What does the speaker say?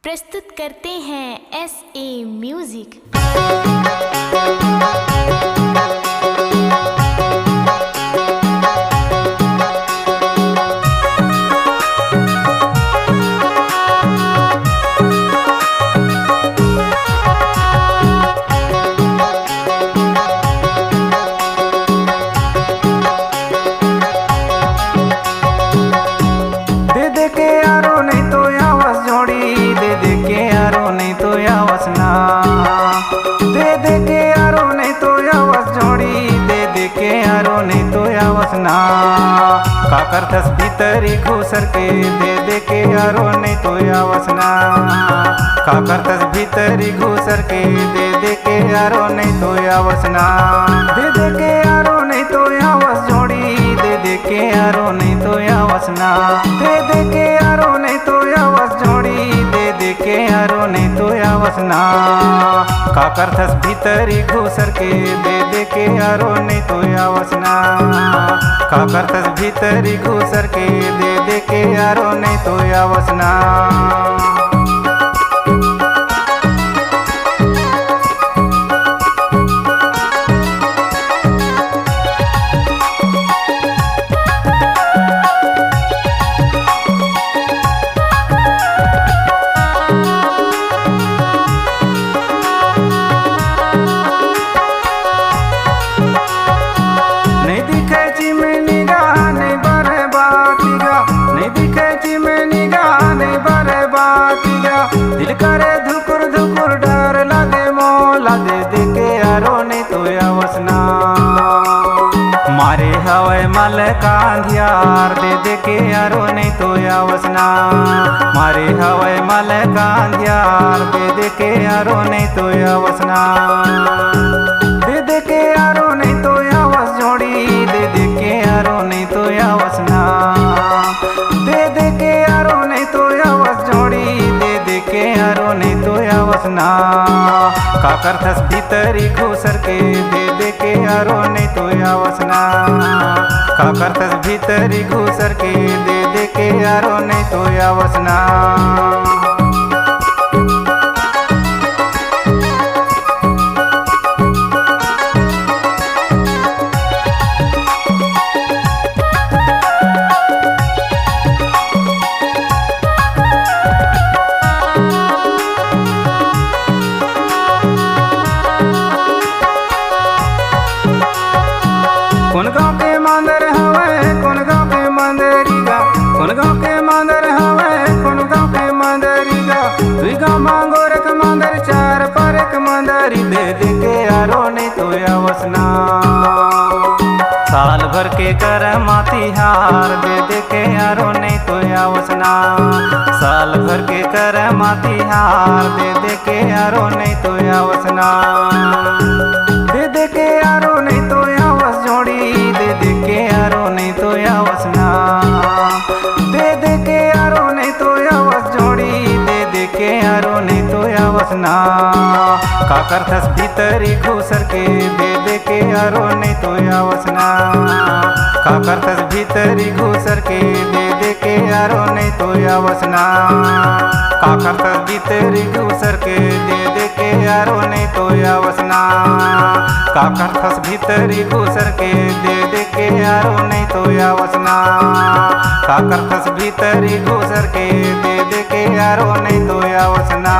प्रस्तुत करते हैं SA म्यूजिक। का करथस भीतरी घुसर के दे के यारो नहीं तो आवसना। का करथस भीतरी घुसर के दे के यारो नहीं तो आवसना। दे के यारो नहीं तो आवस जोड़ी दे के यारो नहीं तो आवसना। दे के यारो नहीं तो आवस जोड़ी दे के यारो नहीं तो आवसना। का करथस भीतरी घुसर के दे के यारो नहीं तो आवसना। का करथस भीतरी घुसर के दे के यारो नहीं तो आवसना। दिल करे धुकुर धुकुर डर लागे मोला दे के यारो नहीं तो आवसना। मारे हवाए मल का अंधियार दे के यारो नहीं तो आवसना। मारे हवाए मल का अंधियार दे के यारो नहीं तो आवसना। दे के यारो नहीं तो आवस जोड़ी दे के यारो नहीं तो आवसना। दे के यारो नहीं तो आवस जोड़ी दे के यारो नहीं तो आवसना। का करथस भीतरी घुसर के दे के यारो नहीं तो आवसना। का करथस भीतरी घुसर के दे के यारो नहीं तो आवसना। कौन गाँव के मांदर हवे कौन गाँव के मांदरीगा। कौन गाँव के मांदर हवे कौन गाँव के मांदरीगा। दुई गाँव मांगो रख मांदर चार पर एक मांदरी दे के यारो नहीं तो आवसना। साल भर के कर माती हार दे के यारो नहीं तो आवसना। साल भर के कर माती हार दे के यारो नहीं तो आवसना। दे के यारो नहीं तो आवस जोड़ी दे के यारो नहीं तो आवसना। दे के यारो नहीं तो आवस जोड़ी दे के यारो नहीं तो आवसना। का करथस भीतरी घुसर के दे के यारो नहीं तो आवसना। का करथस भीतरी घुसर के दे के यारो नहीं तो आवसना। का करथस भीतरी घुसर के दे के यारो नहीं तो आवसना। का करथस भीतरी घुसर के दे के यारो नहीं तो आवसना। का करथस भीतरी घुसर के दे के यारो नहीं तो आवसना।